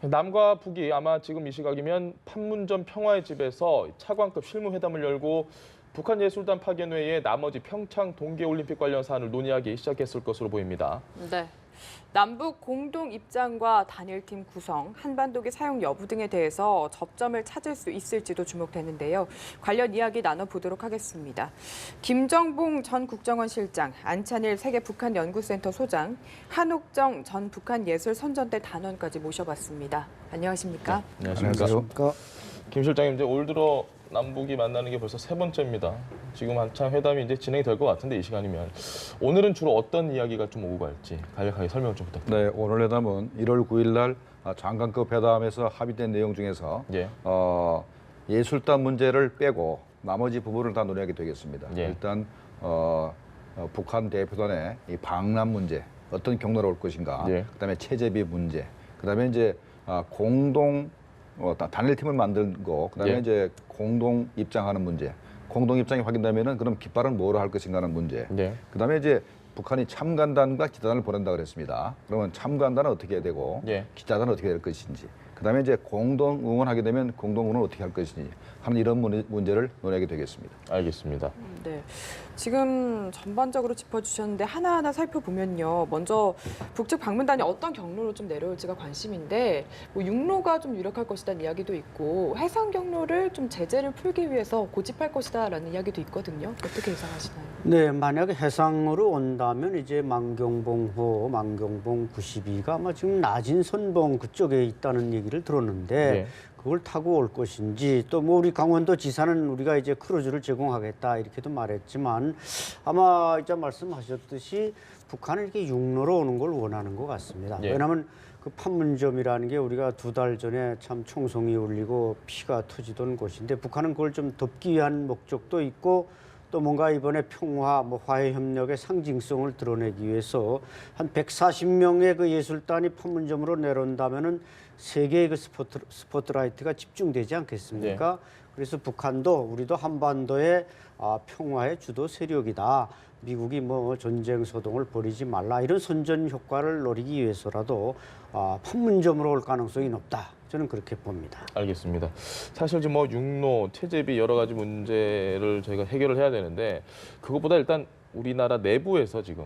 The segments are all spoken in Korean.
남과 북이 아마 지금 이 시각이면 판문점 평화의 집에서 차관급 실무회담을 열고 북한 예술단 파견 외에 나머지 평창 동계올림픽 관련 사안을 논의하기 시작했을 것으로 보입니다. 네. 남북 공동 입장과 단일팀 구성, 한반도기 사용 여부 등에 대해서 접점을 찾을 수 있을지도 주목되는데요. 관련 이야기 나눠보도록 하겠습니다. 김정봉 전 국정원 실장, 안찬일 세계 북한 연구센터 소장, 한옥정 전 북한 예술 선전대 단원까지 모셔봤습니다. 안녕하십니까? 네, 안녕하십니까? 김 실장님, 이제 올 들어 남북이 만나는 게 벌써 세 번째입니다. 지금 한창 회담이 이제 진행이 될 것 같은데 이 시간이면 오늘은 주로 어떤 이야기가 좀 오고 갈지 간략하게 설명 좀 부탁드립니다. 네, 오늘 회담은 1월 9일 날 장관급 회담에서 합의된 내용 중에서 예술단 문제를 빼고 나머지 부분을 다 논의하게 되겠습니다. 일단 북한 대표단의 이 방남 문제, 어떤 경로로 올 것인가, 그다음에 체제비 문제, 그다음에 이제 공동 단일팀을 만들고 그다음에 이제 공동 입장하는 문제, 공동 입장이 확인되면은 그럼 깃발은 뭐로 할 것인가는 문제. 그다음에 이제 북한이 참관단과 기자단을 보낸다 그랬습니다. 그러면 참관단은 어떻게 해야 되고 기자단은 어떻게 될 것인지. 그다음에 이제 공동 응원하게 되면 공동 응원을 어떻게 할 것인지 하는 이런 문제를 논의하게 되겠습니다. 알겠습니다. 네. 지금 전반적으로 짚어주셨는데 하나하나 살펴보면요. 먼저 북측 방문단이 어떤 경로로 좀 내려올지가 관심인데 뭐 육로가 좀 유력할 것이라는 이야기도 있고 해상 경로를 좀 제재를 풀기 위해서 고집할 것이다라는 이야기도 있거든요. 어떻게 예상하시나요? 네, 만약에 해상으로 온다면 이제 만경봉호, 만경봉 92가 아마 지금 나진 선봉 그쪽에 있다는 얘기를 들었는데 그걸 타고 올 것인지 또 뭐 우리 강원도 지사는 우리가 이제 크루즈를 제공하겠다 이렇게도 말했지만 아마 이제 말씀하셨듯이 북한은 이렇게 육로로 오는 걸 원하는 것 같습니다. 왜냐하면 그 판문점이라는 게 우리가 2달 전에 참 총성이 울리고 피가 터지던 곳인데 북한은 그걸 좀 덮기 위한 목적도 있고 또 뭔가 이번에 평화, 화해 협력의 상징성을 드러내기 위해서 한 140명의 그 예술단이 판문점으로 내려온다면은 세계의 그 스포트라이트가 집중되지 않겠습니까? 그래서 북한도 우리도 한반도의 평화의 주도 세력이다. 미국이 전쟁 소동을 벌이지 말라 이런 선전 효과를 노리기 위해서라도 판문점으로 올 가능성이 높다. 저는 그렇게 봅니다. 알겠습니다. 사실 지금 육로, 체제비 여러 가지 문제를 저희가 해결을 해야 되는데 그것보다 일단 우리나라 내부에서 지금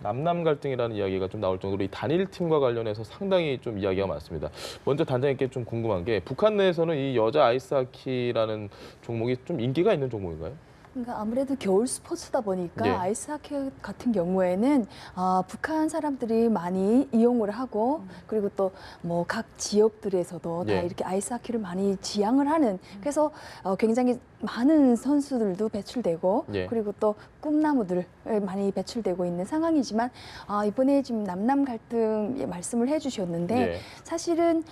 남남 갈등이라는 이야기가 좀 나올 정도로 이 단일팀과 관련해서 상당히 좀 이야기가 많습니다. 먼저 단장님께 좀 궁금한 게 북한 내에서는 이 여자 아이스하키라는 종목이 좀 인기가 있는 종목인가요? 그러니까 아무래도 겨울 스포츠다 보니까 아이스하키 같은 경우에는 북한 사람들이 많이 이용을 하고 그리고 또 뭐 각 지역들에서도 다 이렇게 아이스하키를 많이 지향을 하는 그래서 굉장히 많은 선수들도 배출되고 그리고 또 꿈나무들 많이 배출되고 있는 상황이지만 이번에 지금 남남 갈등 말씀을 해주셨는데 사실은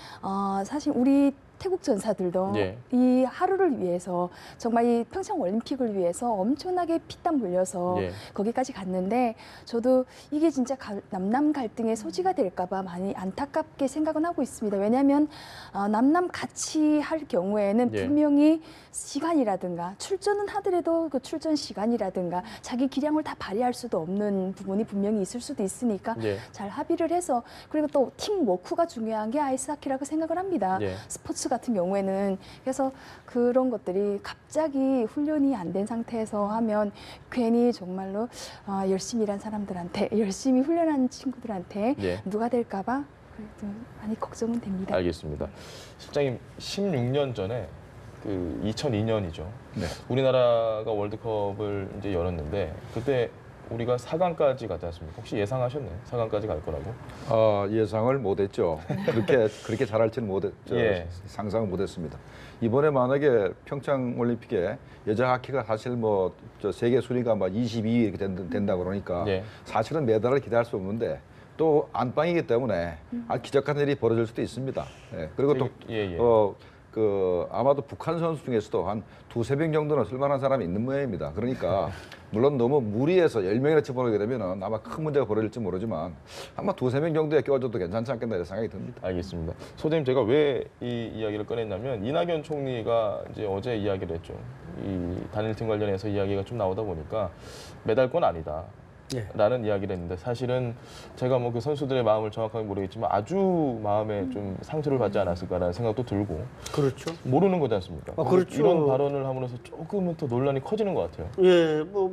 사실 우리 태국 전사들도 이 하루를 위해서 정말 이 평창 올림픽을 위해서 엄청나게 피땀 흘려서 거기까지 갔는데 저도 이게 진짜 남남 갈등의 소지가 될까 봐 많이 안타깝게 생각은 하고 있습니다. 왜냐하면 남남 같이 할 경우에는 분명히 시간이라든가 출전은 하더라도 그 출전 시간이라든가 자기 기량을 다 발휘할 수도 없는 부분이 분명히 있을 수도 있으니까 잘 합의를 해서 그리고 또 팀 워크가 중요한 게 아이스하키라고 생각을 합니다. 스포츠 같은 경우에는 그래서 그런 것들이 갑자기 훈련이 안 된 상태에서 하면 괜히 정말로 열심히 일한 사람들한테 열심히 훈련한 친구들한테 누가 될까 봐 많이 걱정은 됩니다. 알겠습니다. 실장님 16년 전에 그 2002년이죠. 우리나라가 월드컵을 이제 열었는데 그때 우리가 4강까지 갔지 않습니까? 혹시 예상하셨나요? 4강까지 갈 거라고? 예상을 못했죠. 그렇게 잘할지는 상상을 못했습니다. 이번에 만약에 평창 올림픽에 여자 하키가 사실 저 세계 순위가 22위 이렇게 된다 그러니까 사실은 메달을 기대할 수 없는데 또 안방이기 때문에 기적같은 일이 벌어질 수도 있습니다. 그리고 또 아마도 북한 선수 중에서도 한 2~3명 정도는 쓸만한 사람이 있는 모양입니다. 그러니까 물론 너무 무리해서 10명이나 집어넣게 되면 아마 큰 문제가 벌어질지 모르지만 아마 2~3명 정도에 껴줘도 괜찮지 않겠나 이런 생각이 듭니다. 알겠습니다. 소장님 제가 왜 이 이야기를 꺼냈냐면 이낙연 총리가 이제 어제 이야기를 했죠. 이 단일팀 관련해서 이야기가 좀 나오다 보니까 메달권 아니다. 라는 이야기를 했는데 사실은 제가 뭐 그 선수들의 마음을 정확하게 모르겠지만 아주 마음에 좀 상처를 받지 않았을까라는 생각도 들고 그렇죠. 모르는 거지 않습니까? 그렇죠. 이런 발언을 함으로써 조금은 더 논란이 커지는 것 같아요. 예, 뭐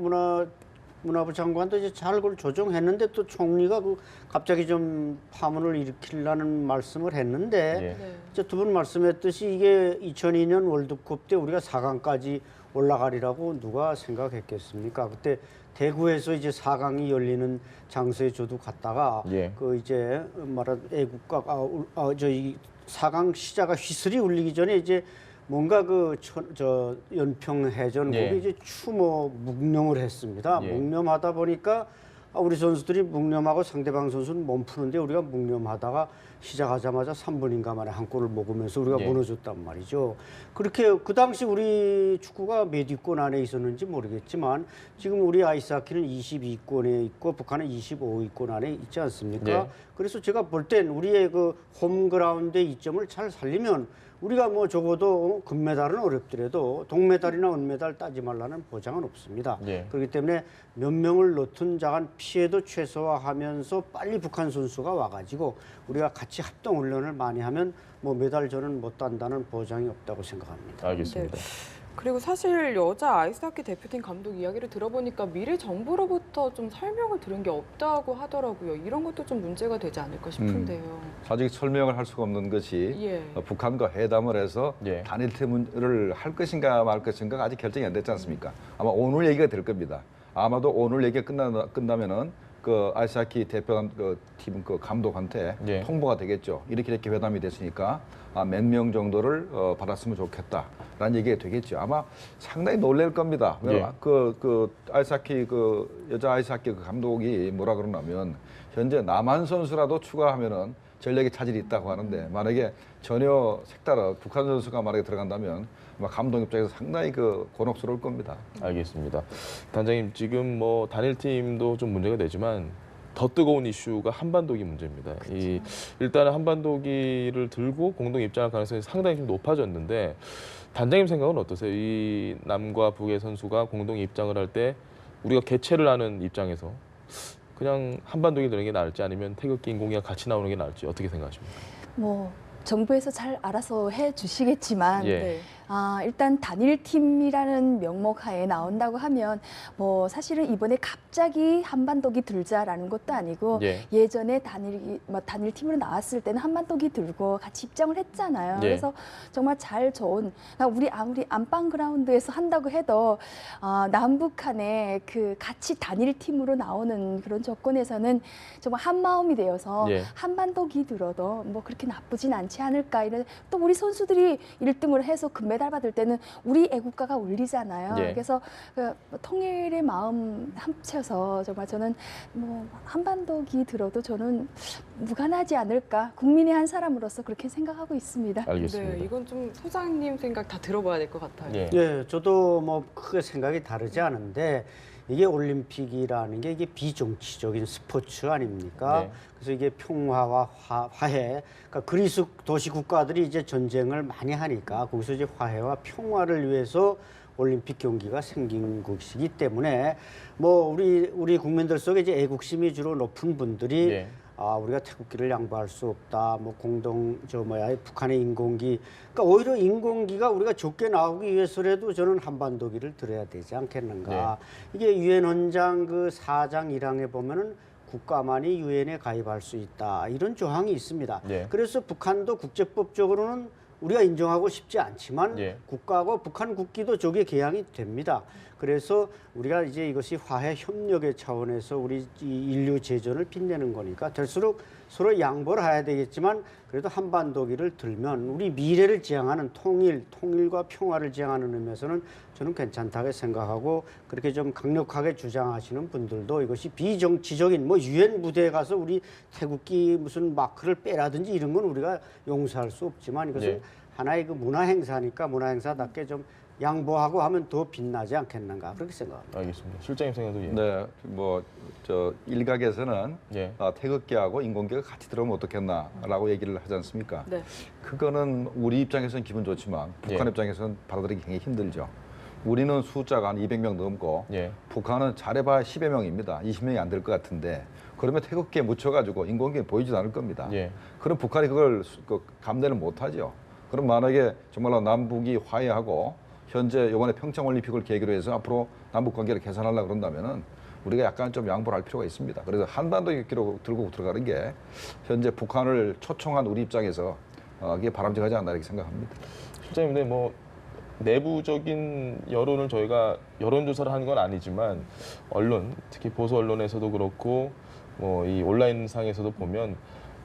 문화부 장관도 이제 잘 그걸 조정했는데 또 총리가 그 갑자기 좀 파문을 일으키려는 말씀을 했는데 예. 이제 두 분 말씀했듯이 이게 2002년 월드컵 때 우리가 4강까지 올라가리라고 누가 생각했겠습니까? 그때 대구에서 이제 4강이 열리는 장소에 저도 갔다가 예. 그 이제 말한 애국가가 저희 4강 시자가 휘슬이 울리기 전에 이제 뭔가 그 저 연평 해전 예. 거기 이제 추모 묵념을 했습니다. 예. 묵념하다 보니까 우리 선수들이 묵념하고 상대방 선수는 몸 푸는데 우리가 묵념하다가 시작하자마자 3분인가 만에 한 골을 먹으면서 우리가 예. 무너졌단 말이죠. 그렇게 그 당시 우리 축구가 몇 위권 안에 있었는지 모르겠지만 지금 우리 아이스하키는 22위권에 있고 북한은 25위권 안에 있지 않습니까? 예. 그래서 제가 볼 땐 우리의 그 홈그라운드의 이점을 잘 살리면 우리가 뭐 적어도 금메달은 어렵더라도 동메달이나 은메달 따지 말라는 보장은 없습니다. 예. 그렇기 때문에 몇 명을 넣든 자간 피해도 최소화하면서 빨리 북한 선수가 와가지고 우리가 같이 합동 훈련을 많이 하면 뭐 메달 저는 못 딴다는 보장이 없다고 생각합니다. 알겠습니다. 그리고 사실 여자 아이스하키 대표팀 감독 이야기를 들어보니까 미래 정부로부터 좀 설명을 들은 게 없다고 하더라고요. 이런 것도 좀 문제가 되지 않을까 싶은데요. 아직 설명을 할 수가 없는 것이 예. 북한과 회담을 해서 예. 단일팀을 할 것인가 말 것인가 아직 결정이 안 됐지 않습니까? 아마 오늘 얘기가 될 겁니다. 아마도 오늘 얘기가 끝나면은 그 아이스하키 대표팀 그 감독한테 예. 통보가 되겠죠. 이렇게 회담이 됐으니까 몇 명 정도를 받았으면 좋겠다라는 얘기가 되겠죠. 아마 상당히 놀랄 겁니다. 예. 그 아이스하키 그 여자 아이스하키 그 감독이 뭐라 그러냐면 현재 남한 선수라도 추가하면은 전력에 차질이 있다고 하는데 만약에 전혀 색다른 북한 선수가 만약에 들어간다면 아마 감독 입장에서 상당히 그 곤혹스러울 겁니다. 알겠습니다. 단장님 지금 뭐 단일팀도 좀 문제가 되지만 더 뜨거운 이슈가 한반도기 문제입니다. 일단은 한반도기를 들고 공동 입장할 가능성이 상당히 좀 높아졌는데 단장님 생각은 어떠세요? 이 남과 북의 선수가 공동 입장을 할 때 우리가 개최를 하는 입장에서 그냥 한반도기 드는 게 나을지 아니면 태극기 인공기가 같이 나오는 게 나을지 어떻게 생각하십니까? 뭐 정부에서 잘 알아서 해주시겠지만 예. 일단 단일팀이라는 명목 하에 나온다고 하면 뭐 사실은 이번에 갑자기 한반도기 들자라는 것도 아니고 예. 예전에 단일팀으로 나왔을 때는 한반도기 들고 같이 입장을 했잖아요. 예. 그래서 정말 잘 좋은 우리 아무리 안방 그라운드에서 한다고 해도 남북한의 그 같이 단일팀으로 나오는 그런 조건에서는 정말 한 마음이 되어서 예. 한반도기 들어도 뭐 그렇게 나쁘진 않지 않을까 이런 또 우리 선수들이 1등을 해서 금메달 받을 때는 우리 애국가가 울리잖아요. 예. 그래서 그 통일의 마음 합쳐서 정말 저는 뭐 한반도기 들어도 저는 무관하지 않을까 국민의 한 사람으로서 그렇게 생각하고 있습니다. 알겠습니다. 네, 이건 좀 소장님 생각 다 들어봐야 될 것 같아요. 예. 예, 저도 뭐 크게 생각이 다르지 않은데 이게 올림픽이라는 게 이게 비정치적인 스포츠 아닙니까? 네. 그래서 이게 평화와 화해, 그러니까 그리스 도시 국가들이 이제 전쟁을 많이 하니까 거기서 이제 화해와 평화를 위해서 올림픽 경기가 생긴 것이기 때문에 뭐 우리 국민들 속에 이제 애국심이 주로 높은 분들이 예. 우리가 태극기를 양보할 수 없다. 뭐 북한의 인공기. 그러니까 오히려 인공기가 우리가 좋게 나오기 위해서라도 저는 한반도기를 들어야 되지 않겠는가. 이게 유엔 헌장 그 4장 1항에 보면은 국가만이 유엔에 가입할 수 있다. 이런 조항이 있습니다. 예. 그래서 북한도 국제법적으로는 우리가 인정하고 싶지 않지만 예. 국가하고 북한 국기도 저게 개양이 됩니다. 그래서 우리가 이제 이것이 화해 협력의 차원에서 우리 이 인류 재전을 빛내는 거니까 될수록 서로 양보를 해야 되겠지만 그래도 한반도기를 들면 우리 미래를 지향하는 통일과 평화를 지향하는 의미에서는 저는 괜찮다고 생각하고 그렇게 좀 강력하게 주장하시는 분들도 이것이 비정치적인 뭐 유엔 무대에 가서 우리 태극기 무슨 마크를 빼라든지 이런 건 우리가 용서할 수 없지만 이것은 네. 하나의 그 문화 행사니까 문화 행사답게 좀 양보하고 하면 더 빛나지 않겠는가 그렇게 생각합니다. 알겠습니다. 실장님 생각도 예. 네, 뭐 저 일각에서는 예. 태극기하고 인공기가 같이 들어오면 어떻겠나라고 얘기를 하지 않습니까? 네. 그거는 우리 입장에서는 기분 좋지만 북한 예. 입장에서는 받아들이기 굉장히 힘들죠. 우리는 숫자가 한 200명 넘고 예. 북한은 잘해봐야 10여 명입니다. 20명이 안 될 것 같은데 그러면 태극기에 묻혀가지고 인공기에 보이지도 않을 겁니다. 예. 그럼 북한이 그걸 감내를 못하죠. 그럼 만약에 정말로 남북이 화해하고 현재 이번에 평창올림픽을 계기로 해서 앞으로 남북 관계를 개선하려고 그런다면은 우리가 약간 좀 양보를 할 필요가 있습니다. 그래서 한반도 얘기로 들고 들어가는 게 현재 북한을 초청한 우리 입장에서 이게 바람직하지 않나 이렇게 생각합니다. 실장님, 근데 뭐 내부적인 여론을 저희가 여론조사를 하는 건 아니지만 언론, 특히 보수 언론에서도 그렇고 뭐 이 온라인 상에서도 보면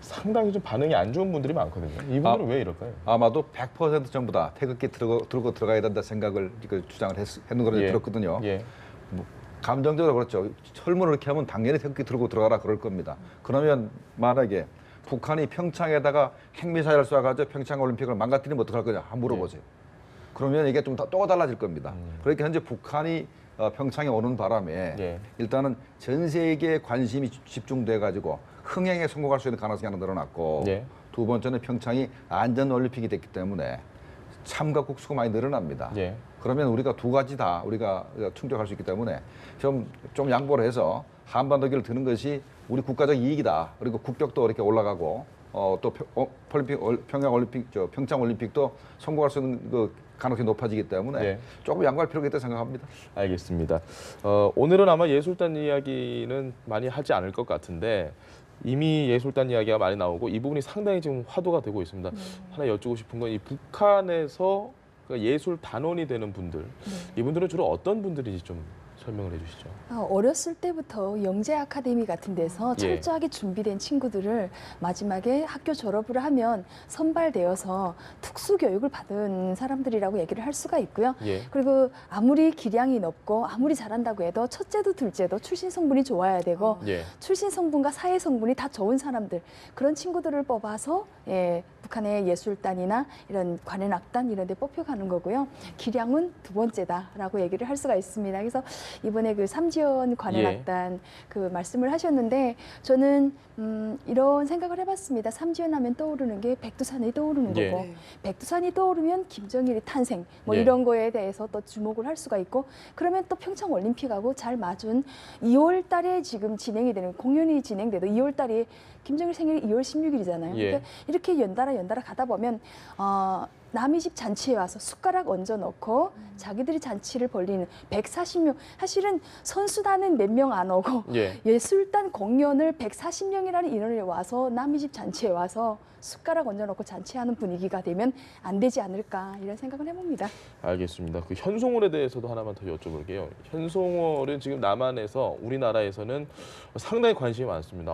상당히 좀 반응이 안 좋은 분들이 많거든요. 이 부분은 왜 이럴까요? 아마도 100% 전부 다 태극기 들고 들어가야 된다 생각을 주장을 했는 걸 예. 들었거든요. 예. 뭐 감정적으로 그렇죠. 철문을 이렇게 하면 당연히 태극기 들고 들어가라 그럴 겁니다. 그러면 만약에 북한이 평창에다가 핵미사일을 쏴가지고 평창올림픽을 망가뜨리면 어떡할 거냐 한번 물어보세요. 그러면 이게 좀 또 달라질 겁니다. 그러니까 현재 북한이 평창에 오는 바람에 예. 일단은 전 세계에 관심이 집중돼 가지고 흥행에 성공할 수 있는 가능성이 하나 늘어났고 예. 두 번째는 평창이 안전올림픽이 됐기 때문에 참가국 수가 많이 늘어납니다. 예. 그러면 우리가 두 가지 다 우리가 충족할 수 있기 때문에 좀 양보를 해서 한반도기를 드는 것이 우리 국가적 이익이다. 그리고 국격도 이렇게 올라가고 또 평창올림픽도 성공할 수 있는 그 가능성이 높아지기 때문에 예. 조금 양보할 필요가 있다고 생각합니다. 알겠습니다. 오늘은 아마 예술단 이야기는 많이 하지 않을 것 같은데 이미 예술단 이야기가 많이 나오고 이 부분이 상당히 지금 화두가 되고 있습니다. 하나 여쭈고 싶은 건 이 북한에서 예술 단원이 되는 분들, 이분들은 주로 어떤 분들인지 좀 설명을 해주시죠. 어렸을 때부터 영재 아카데미 같은 데서 예. 철저하게 준비된 친구들을 마지막에 학교 졸업을 하면 선발되어서 특수 교육을 받은 사람들이라고 얘기를 할 수가 있고요. 예. 그리고 아무리 기량이 높고 아무리 잘한다고 해도 첫째도 둘째도 출신 성분이 좋아야 되고 예. 출신 성분과 사회 성분이 다 좋은 사람들, 그런 친구들을 뽑아서 북한의 예술단이나 이런 관현악단 이런 데 뽑혀가는 거고요. 기량은 두 번째다라고 얘기를 할 수가 있습니다. 그래서 이번에 그 삼지연 관현악단 그 말씀을 하셨는데 저는 이런 생각을 해봤습니다. 삼지연 하면 떠오르는 게 백두산이 떠오르는 예. 거고 백두산이 떠오르면 김정일이 탄생 뭐 예. 이런 거에 대해서 또 주목을 할 수가 있고 그러면 또 평창 올림픽하고 잘 맞은 2월 달에 지금 진행이 되는 공연이 진행돼도 2월 달에 김정일 생일이 2월 16일이잖아요. 예. 그러니까 이렇게 연달아 가다 보면 남의 집 잔치에 와서 숟가락 얹어 넣고 자기들이 잔치를 벌리는 140명, 사실은 선수단은 몇 명 안 오고 예. 예술단 공연을 140명이라는 인원이 와서 남의 집 잔치에 와서 숟가락 얹어 넣고 잔치하는 분위기가 되면 안 되지 않을까 이런 생각을 해봅니다. 알겠습니다. 그 현송월에 대해서도 하나만 더 여쭤볼게요. 현송월은 지금 남한에서 우리나라에서는 상당히 관심이 많습니다.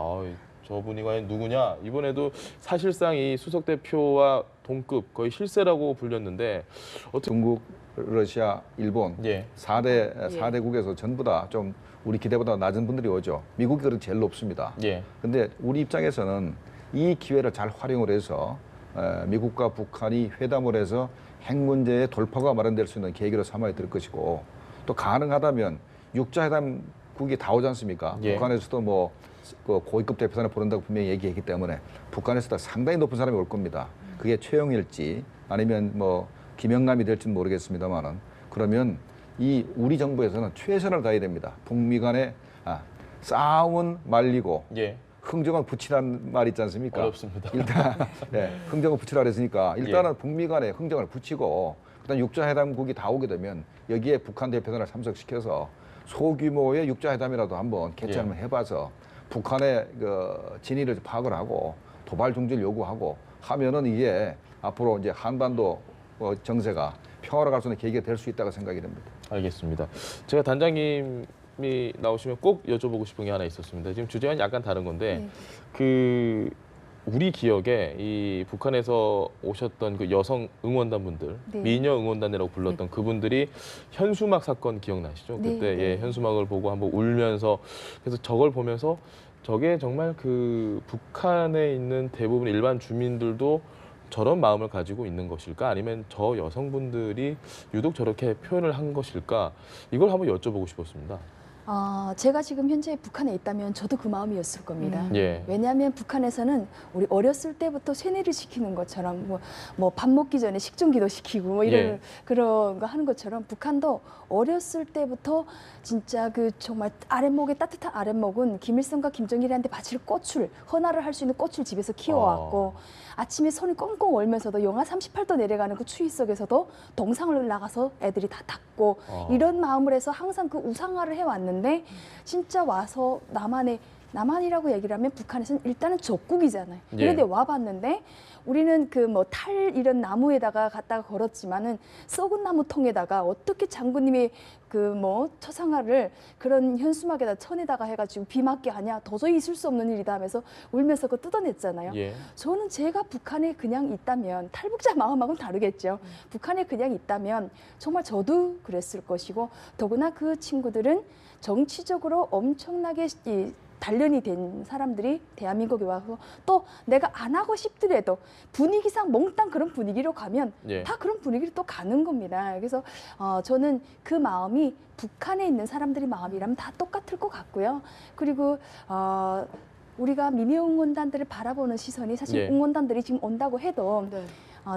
저분이 과연 누구냐? 이번에도 사실상 이 수석 대표와 동급 거의 실세라고 불렸는데 중국, 러시아, 일본 예. 4대국에서 전부 다 좀 우리 기대보다 낮은 분들이 오죠. 미국이 그래도 제일 높습니다. 예. 근데 우리 입장에서는 이 기회를 잘 활용을 해서 미국과 북한이 회담을 해서 핵 문제의 돌파가 마련될 수 있는 계기로 삼아야 될 것이고 또 가능하다면 육자회담국이 다 오지 않습니까? 예. 북한에서도 뭐 고위급 대표단을 보낸다고 분명히 얘기했기 때문에 북한에서도 상당히 높은 사람이 올 겁니다. 그게 최영일지 아니면 뭐 김영남이 될지는 모르겠습니다만은 그러면 이 우리 정부에서는 최선을 다해야 됩니다. 북미 간의 싸움은 말리고 예. 흥정은 붙이라는 말 있지 않습니까? 어렵습니다. 일단 흥정은 붙이라 그랬으니까 일단은 예. 북미 간에 흥정을 붙이고 그다음 육자회담국이 다 오게 되면 여기에 북한 대표단을 참석시켜서 소규모의 육자회담이라도 한번 개최 한번 해봐서 북한의 그 진위를 파악을 하고 도발 중지를 요구하고 하면은 이게 앞으로 이제 한반도 정세가 평화로 갈 수 있는 계기가 될 수 있다고 생각이 됩니다. 알겠습니다. 제가 단장님이 나오시면 꼭 여쭤보고 싶은 게 하나 있었습니다. 지금 주제는 약간 다른 건데 네. 그 우리 기억에 이 북한에서 오셨던 그 여성 응원단분들, 네. 미녀 응원단이라고 불렀던 그분들이 현수막 사건 기억나시죠? 네, 그때 네. 예, 현수막을 보고 한번 울면서 그래서 저걸 보면서 저게 정말 그 북한에 있는 대부분 일반 주민들도 저런 마음을 가지고 있는 것일까? 아니면 저 여성분들이 유독 저렇게 표현을 한 것일까? 이걸 한번 여쭤보고 싶었습니다. 제가 지금 현재 북한에 있다면 저도 그 마음이었을 겁니다. 예. 왜냐하면 북한에서는 우리 어렸을 때부터 세뇌를 시키는 것처럼 뭐 밥 먹기 전에 식중기도 시키고 뭐 이런 예. 그런 거 하는 것처럼 북한도 어렸을 때부터 진짜 그 정말 아랫목에 따뜻한 아랫목은 김일성과 김정일한테 바칠 꽃을 헌화를 할 수 있는 꽃을 집에서 키워왔고 아침에 손이 꽁꽁 얼면서도 영하 38도 내려가는 그 추위 속에서도 동상을 나가서 애들이 다 닦고 이런 마음을 해서 항상 그 우상화를 해왔는데 진짜 와서 남한이라고 얘기를 하면 북한에서는 일단은 적국이잖아요. 예. 그런데 와봤는데 우리는 그 뭐 탈 이런 나무에다가 갖다가 걸었지만은 썩은 나무 통에다가 어떻게 장군님이 그 뭐 처상화를 그런 현수막에다 천에다가 해가지고 비 맞게 하냐, 도저히 있을 수 없는 일이다 하면서 울면서 그거 뜯어냈잖아요. 예. 저는 제가 북한에 그냥 있다면 탈북자 마음하고는 다르겠죠. 북한에 그냥 있다면 정말 저도 그랬을 것이고 더구나 그 친구들은 정치적으로 엄청나게 단련이 된 사람들이 대한민국에 와서 또 내가 안 하고 싶더라도 분위기상 몽땅 그런 분위기로 가면 예. 다 그런 분위기로 또 가는 겁니다. 그래서 저는 그 마음이 북한에 있는 사람들의 마음이라면 다 똑같을 것 같고요. 그리고 우리가 미명 응원단들을 바라보는 시선이 사실 예. 응원단들이 지금 온다고 해도 네.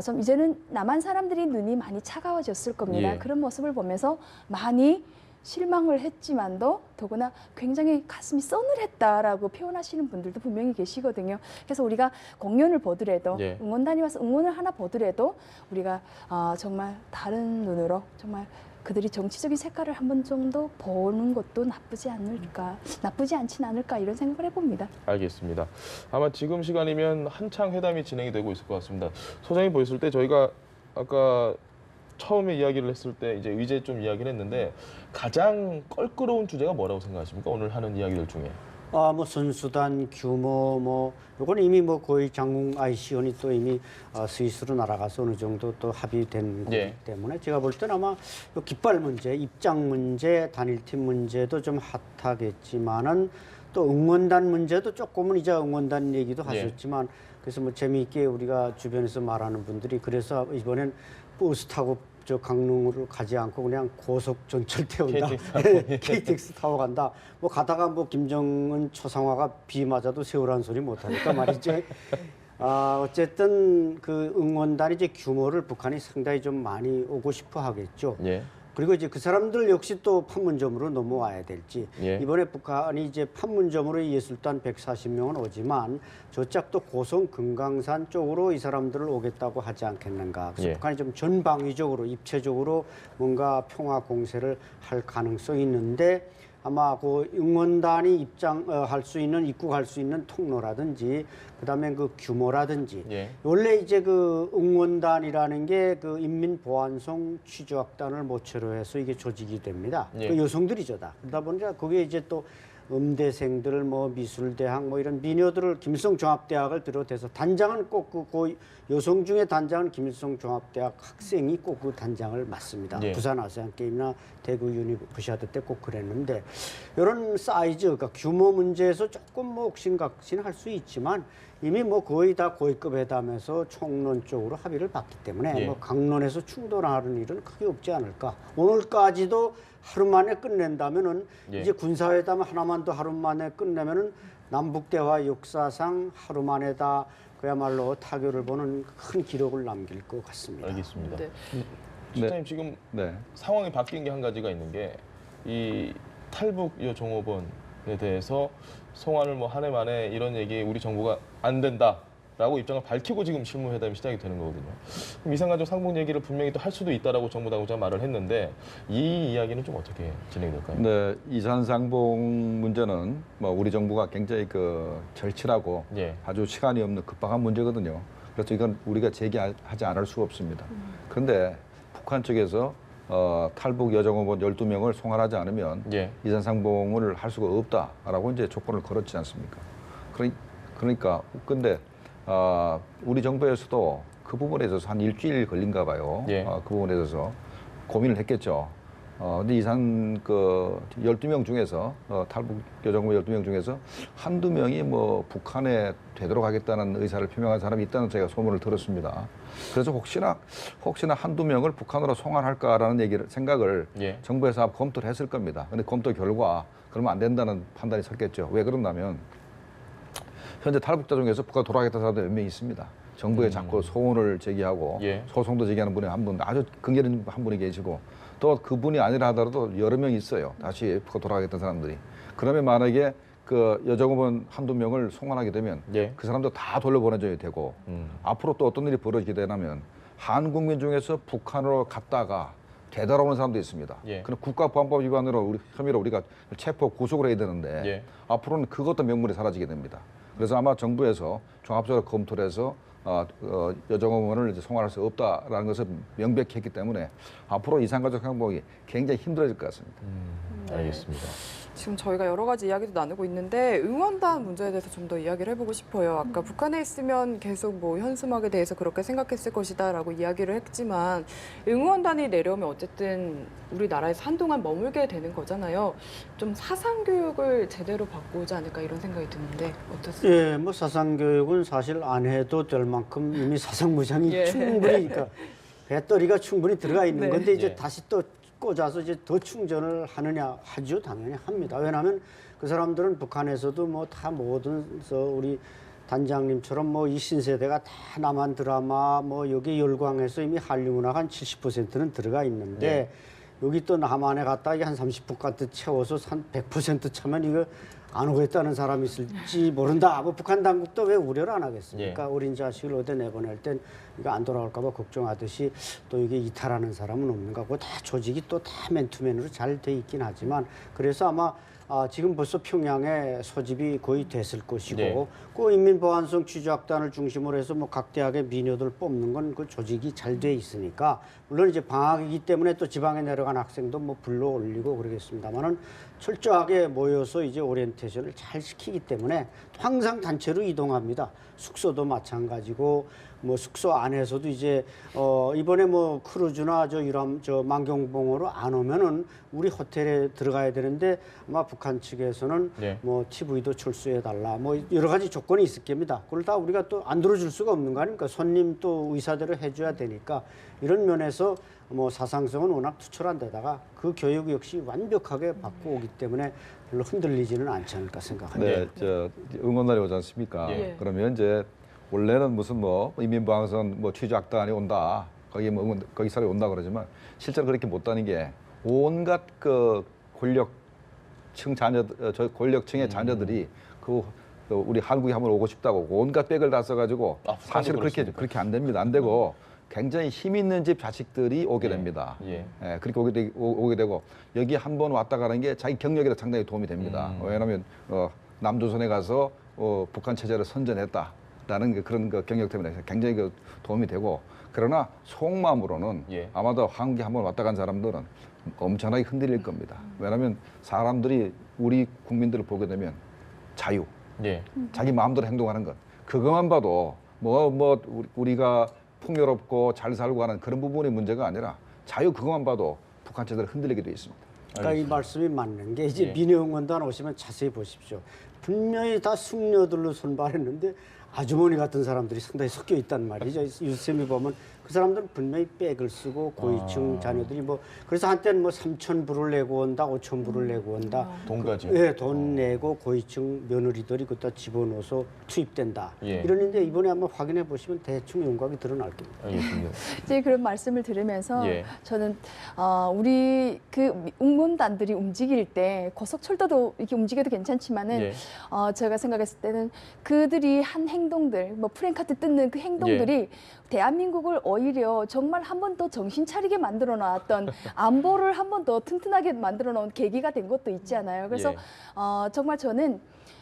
좀 이제는 남한 사람들이 눈이 많이 차가워졌을 겁니다. 예. 그런 모습을 보면서 많이 실망을 했지만도 더구나 굉장히 가슴이 서늘했다라고 표현하시는 분들도 분명히 계시거든요. 그래서 우리가 공연을 보더라도 예. 응원단이 와서 응원을 하나 보더라도 우리가 정말 다른 눈으로 정말 그들이 정치적인 색깔을 한 번 정도 보는 것도 나쁘지 않진 않을까 이런 생각을 해봅니다. 알겠습니다. 아마 지금 시간이면 한창 회담이 진행이 되고 있을 것 같습니다. 소장님 보셨을 때 저희가 아까 처음에 이야기를 했을 때 이제 의제 좀 이야기를 했는데 가장 껄끄러운 주제가 뭐라고 생각하십니까? 오늘 하는 이야기들 중에. 뭐 선수단 규모 요건 이미 뭐 거의 장궁 IC원이 또 이미 스위스로 날아가서 어느 정도 또 합의된 거기 예. 때문에 제가 볼 때는 아마 요 깃발 문제, 입장 문제, 단일팀 문제도 좀 핫하겠지만은 또 응원단 문제도 조금은 이제 응원단 얘기도 예. 하셨지만 그래서 뭐 재미있게 우리가 주변에서 말하는 분들이 그래서 이번엔 버스 타고 저 강릉으로 가지 않고 그냥 고속 전철 태운다. KTX 타고 간다. 뭐 가다가 뭐 김정은 초상화가 비 맞아도 세우라는 소리 못 하니까 말이죠. 어쨌든 그 응원단이 이제 규모를 북한이 상당히 좀 많이 오고 싶어 하겠죠. 예. 그리고 이제 그 사람들 역시 또 판문점으로 넘어와야 될지. 예. 이번에 북한이 이제 판문점으로 예술단 140명은 오지만 저쪽 또 고성 금강산 쪽으로 이 사람들을 오겠다고 하지 않겠는가. 그래서 예. 북한이 좀 전방위적으로 입체적으로 뭔가 평화 공세를 할 가능성이 있는데 아마 그 응원단이 입장할 수 있는 입국할 수 있는 통로라든지 그다음에 그 규모라든지 예. 원래 이제 그 응원단이라는 게 그 인민보안성 취조학단을 모체로 해서 이게 조직이 됩니다. 예. 그 여성들이죠 다. 그러다 보니까 거기에 이제 또 음대생들 뭐 미술대학 뭐 이런 미녀들을 김일성종합대학을 비롯해서 단장은 꼭 그 여성 중에 단장은 김일성종합대학 학생이 꼭 그 단장을 맡습니다. 예. 부산 아시안 게임이나 대구 유니버시아드 때 꼭 그랬는데 이런 사이즈, 그러니까 규모 문제에서 조금 뭐 옥신각신할 수 있지만 이미 뭐 거의 다 고위급 회담에서 총론적으로 합의를 봤기 때문에 예. 뭐 강론에서 충돌하는 일은 크게 없지 않을까. 오늘까지도 하루 만에 끝낸다면은 예. 이제 군사회담 하나만 더 하루 만에 끝내면은 남북 대화 역사상 하루 만에 다 그야말로 타결을 보는 큰 기록을 남길 것 같습니다. 알겠습니다. 네. 실장님 지금 네. 상황이 바뀐 게 한 가지가 있는 게 이 탈북 요 종업원에 대해서 송환을 뭐 한 해 만에 이런 얘기 우리 정부가 안 된다라고 입장을 밝히고 지금 실무회담이 시작이 되는 거거든요. 그럼 이산가족 상봉 얘기를 분명히 또 할 수도 있다라고 정부 당국자가 말을 했는데 이 이야기는 좀 어떻게 진행될까요? 네, 이산상봉 문제는 뭐 우리 정부가 굉장히 그 절실하고 예. 아주 시간이 없는 급박한 문제거든요. 그래서 이건 우리가 제기하지 않을 수가 없습니다. 그런데 북한 쪽에서 탈북 여정업원 12명을 송환하지 않으면 예. 이산상봉을 할 수가 없다라고 이제 조건을 걸었지 않습니까? 그러니까 근데 우리 정부에서도 그 부분에 있어서 한 일주일 걸린가 봐요. 예. 그 부분에 대해서 고민을 했겠죠. 근데 이산 그 12명 중에서 탈북 여정부 12명 중에서 한두 명이 뭐 북한에 되도록 하겠다는 의사를 표명한 사람이 있다는 제가 소문을 들었습니다. 그래서 혹시나 한두 명을 북한으로 송환할까라는 생각을 예. 정부에서 검토를 했을 겁니다. 근데 검토 결과 그러면 안 된다는 판단이 섰겠죠. 왜 그러냐면 현재 탈북자 중에서 북한 돌아가겠다는 사람들 몇 명 있습니다. 정부에 자꾸 소원을 제기하고 예. 소송도 제기하는 분이 한 분, 아주 긍정적인 한 분이 계시고 또 그분이 아니라 하더라도 여러 명 있어요. 다시 북한 돌아가겠다는 사람들이. 그러면 만약에 그 여정업원 한두 명을 송환하게 되면 예. 그 사람도 다 돌려보내줘야 되고 앞으로 또 어떤 일이 벌어지게 되냐면 한국민 중에서 북한으로 갔다가 되돌아오는 사람도 있습니다. 예. 그럼 국가보안법 위반으로 혐의로 우리가 체포 구속을 해야 되는데 예. 앞으로는 그것도 명분이 사라지게 됩니다. 그래서 아마 정부에서 종합적으로 검토를 해서 여정업원을 이제 송환할 수 없다라는 것을 명백히 했기 때문에 앞으로 이산가족 행복이 굉장히 힘들어질 것 같습니다. 알겠습니다. 지금 저희가 여러 가지 이야기도 나누고 있는데 응원단 문제에 대해서 좀 더 이야기를 해보고 싶어요. 아까 북한에 있으면 계속 뭐 현수막에 대해서 그렇게 생각했을 것이다라고 이야기를 했지만 응원단이 내려오면 어쨌든 우리나라에서 한동안 머물게 되는 거잖아요. 좀 사상 교육을 제대로 받고 오지 않을까 이런 생각이 드는데 어떻습니까? 예, 뭐 사상 교육은 사실 안 해도 될 만큼 이미 사상 무장이 예. 충분히 그러니까 배터리가 충분히 들어가 있는 네. 건데 이제 예. 다시 또 꽂아서 이제 더 충전을 하느냐 하죠. 당연히 합니다. 왜냐하면 그 사람들은 북한에서도 뭐 다 모든 우리 단장님처럼 뭐 이 신세대가 다 남한 드라마 뭐 여기 열광해서 이미 한류 문화가 한 70%는 들어가 있는데 네. 여기 또 남한에 갔다 한 30분 가득 채워서 한 100% 차면 이거 안 오겠다는 사람이 있을지 모른다. 뭐 북한 당국도 왜 우려를 안 하겠습니까? 예. 어린 자식을 어디 내보낼 땐 이거 안 돌아올까 봐 걱정하듯이 또 이게 이탈하는 사람은 없는 거고 다 조직이 또 다 맨투맨으로 잘 돼 있긴 하지만 그래서 아마 지금 벌써 평양에 소집이 거의 됐을 것이고 네. 그 인민보안성 취재학단을 중심으로 해서 뭐 각 대학의 미녀들 뽑는 건 그 조직이 잘 돼 있으니까 물론 이제 방학이기 때문에 또 지방에 내려간 학생도 뭐 불러 올리고 그러겠습니다만은 철저하게 모여서 이제 오리엔테이션을 잘 시키기 때문에 항상 단체로 이동합니다. 숙소도 마찬가지고 뭐 숙소 안에서도 이제 이번에 뭐 크루즈나 저 만경봉으로 안 오면은 우리 호텔에 들어가야 되는데 아마 북한 측에서는 네. 뭐 TV도 철수해 달라 뭐 여러 가지 조건이 있을 겁니다. 그걸 다 우리가 또 안 들어줄 수가 없는 거 아닙니까? 손님 또 의사대로 해줘야 되니까 이런 면에서 뭐 사상성은 워낙 투철한 데다가 그 교육 역시 완벽하게 받고 오기 때문에 별로 흔들리지는 않지 않을까 생각합니다. 네, 저 응원날이 오지 않습니까? 예. 그러면 이제 원래는 무슨 뭐 인민보안선 뭐 취재학단이 온다, 거기 뭐 거기 사람이 온다 그러지만 실제로 그렇게 못다는 게 온갖 그 권력층의 자녀들이 그 우리 한국에 한번 오고 싶다고 온갖 백을 다 써가지고 사실은 그렇게 안 됩니다. 안 되고 굉장히 힘 있는 집 자식들이 오게 됩니다. 예. 예, 그렇게 오게 되고 여기 한 번 왔다 가는 게 자기 경력에도 상당히 도움이 됩니다. 왜냐하면 남조선에 가서 북한 체제를 선전했다라는 그런 경력 때문에 굉장히 도움이 되고 그러나 속마음으로는 예. 아마도 한국에 한 번 왔다 간 사람들은 엄청나게 흔들릴 겁니다. 왜냐하면 사람들이 우리 국민들을 보게 되면 자유, 예. 자기 마음대로 행동하는 것 그것만 봐도 우리가 풍요롭고 잘 살고 하는 그런 부분의 문제가 아니라 자유 그것만 봐도 북한 체제를 흔들리게 돼 있습니다. 그러니까 이 말씀이 맞는 게 이제 예. 민영원단 오시면 자세히 보십시오. 분명히 다 숙녀들로 선발했는데 아주머니 같은 사람들이 상당히 섞여 있단 말이죠. 유쌤이 보면 그 사람들은 분명히 백을 쓰고 고위층 자녀들이 뭐 그래서 한때는 뭐 3,000불을 내고 온다, 5,000불을 내고 온다. 돈까지. 예, 돈 내고 고위층 며느리들이 그다 집어넣어서 투입된다. 예. 이러는데 이번에 한번 확인해 보시면 대충 윤곽이 드러날 겁니다. 알겠습니다. 이제 그런 말씀을 들으면서 예. 저는 우리 그 응원단들이 움직일 때 고속철도도 이렇게 움직여도 괜찮지만은 예. 제가 생각했을 때는 그들이 한 행동들, 뭐 프랭카드 뜯는 그 행동들이 대한민국을 오히려 정말 한 번 더 정신 차리게 만들어 놨던 안보를 한 번 더 튼튼하게 만들어 놓은 계기가 된 것도 있지 않아요. 그래서 예. 정말 저는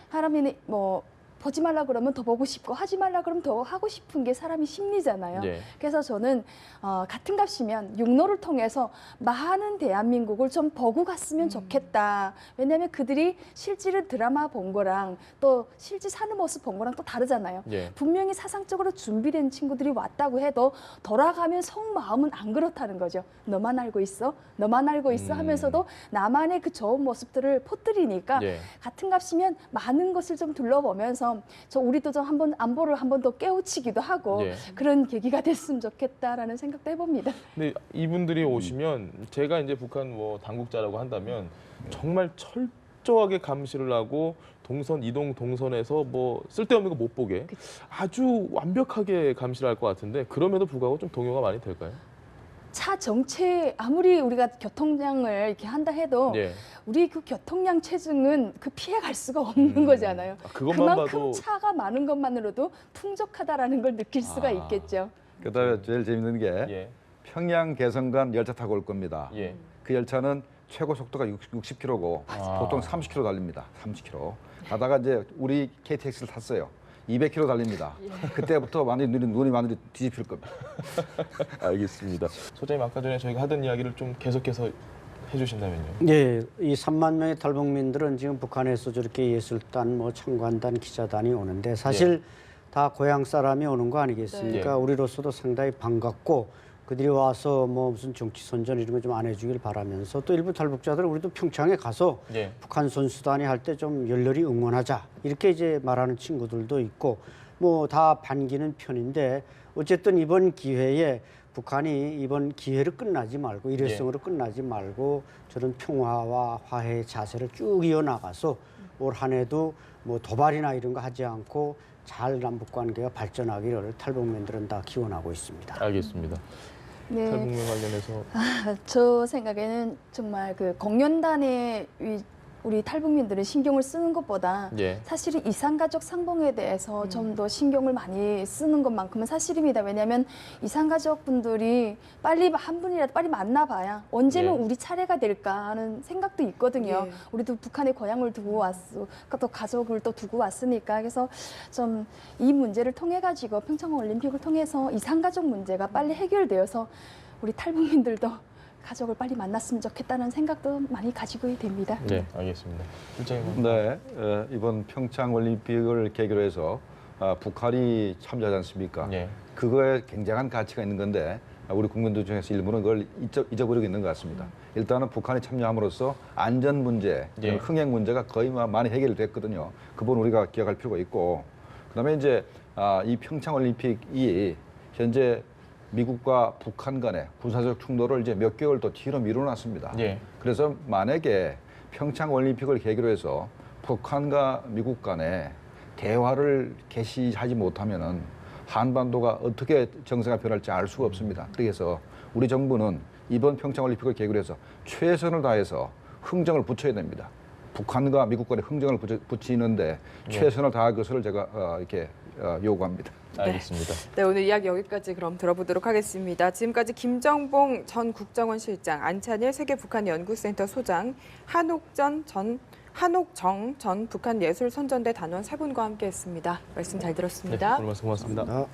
하라민이 뭐 보지 말라 그러면 더 보고 싶고 하지 말라 그러면 더 하고 싶은 게 사람이 심리잖아요. 예. 그래서 저는 같은 값이면 육로를 통해서 많은 대한민국을 좀 보고 갔으면 좋겠다. 왜냐하면 그들이 실제로 드라마 본 거랑 또 실제 사는 모습 본 거랑 또 다르잖아요. 예. 분명히 사상적으로 준비된 친구들이 왔다고 해도 돌아가면 속마음은 안 그렇다는 거죠. 너만 알고 있어? 너만 알고 있어? 하면서도 나만의 그 좋은 모습들을 퍼뜨리니까 예. 같은 값이면 많은 것을 좀 둘러보면서 우리도 좀 한번 안보를 한 번 더 깨우치기도 하고 예. 그런 계기가 됐으면 좋겠다라는 생각도 해봅니다. 근데 이분들이 오시면 제가 이제 북한 뭐 당국자라고 한다면 정말 철저하게 감시를 하고 동선 이동 동선에서 뭐 쓸데없는 거 못 보게 아주 완벽하게 감시를 할 것 같은데 그럼에도 불구하고 좀 동요가 많이 될까요? 차 정체 아무리 우리가 교통량을 이렇게 한다 해도 예. 우리 그 교통량 체증은 그 피해갈 수가 없는 거잖아요. 그것만 그만큼 봐도 차가 많은 것만으로도 풍족하다라는 걸 느낄 수가 있겠죠. 그다음에 제일 재밌는 게 예. 평양 개성간 열차 타고 올 겁니다. 예. 그 열차는 최고 속도가 60km고 보통 30km 달립니다. 30km. 가다가 이제 우리 KTX를 탔어요. 200km 달립니다. 그때부터 많이 눈이 많이 뒤집힐 겁니다. 알겠습니다. 소장님 아까 전에 저희가 하던 이야기를 좀 계속해서 해주신다면요. 네, 이 3만 명의 탈북민들은 지금 북한에서 저렇게 예술단, 뭐 창관단, 기자단이 오는데 사실 다 고향 사람이 오는 거 아니겠습니까? 네. 우리로서도 상당히 반갑고 그들이 와서 뭐 무슨 정치 선전 이런 거 좀 안 해주길 바라면서 또 일부 탈북자들은 우리도 평창에 가서 예. 북한 선수단이 할 때 좀 열렬히 응원하자 이렇게 이제 말하는 친구들도 있고 뭐 다 반기는 편인데 어쨌든 이번 기회에 북한이 이번 기회를 끝나지 말고 일회성으로 끝나지 말고 저런 평화와 화해의 자세를 쭉 이어나가서 올 한 해도 뭐 도발이나 이런 거 하지 않고 잘 남북 관계가 발전하기를 탈북민들은 다 기원하고 있습니다. 알겠습니다. 네. 탈북민 관련해서 저 생각에는 정말 그 공연단의 우리 탈북민들은 신경을 쓰는 것보다 예. 사실은 이산가족 상봉에 대해서 좀 더 신경을 많이 쓰는 것만큼은 사실입니다. 왜냐하면 이산가족분들이 빨리 한 분이라도 빨리 만나봐야 언제면 예. 우리 차례가 될까 하는 생각도 있거든요. 예. 우리도 북한에 고향을 두고 왔고 또 가족을 또 두고 왔으니까 그래서 좀 이 문제를 통해 가지고 평창올림픽을 통해서 이산가족 문제가 빨리 해결되어서 우리 탈북민들도 가족을 빨리 만났으면 좋겠다는 생각도 많이 가지고 됩니다. 네, 알겠습니다. 실장님. 네, 이번 평창 올림픽을 계기로 해서 북한이 참여하지 않습니까? 예. 그거에 굉장한 가치가 있는 건데 우리 국민들 중에서 일부는 그걸 잊어버리고 있는 것 같습니다. 일단은 북한이 참여함으로써 안전 문제, 예. 흥행 문제가 거의 많이 해결됐거든요. 그 부분 우리가 기억할 필요가 있고, 그다음에 이제 이 평창 올림픽이 현재 미국과 북한 간의 군사적 충돌을 이제 몇 개월 더 뒤로 미뤄놨습니다. 예. 그래서 만약에 평창 올림픽을 계기로 해서 북한과 미국 간에 대화를 개시하지 못하면은 한반도가 어떻게 정세가 변할지 알 수가 없습니다. 그래서 우리 정부는 이번 평창 올림픽을 계기로 해서 최선을 다해서 흥정을 붙여야 됩니다. 북한과 미국 간의 흥정을 붙이는데 최선을 다할 것을 제가 이렇게 요구합니다. 알겠습니다. 네, 오늘 이야기 여기까지 그럼 들어보도록 하겠습니다. 지금까지 김정봉 전 국정원 실장, 안찬일 세계북한연구센터 소장, 한옥정 전 북한예술선전대 단원 세 분과 함께했습니다. 말씀 잘 들었습니다. 네, 오늘 말씀 고맙습니다.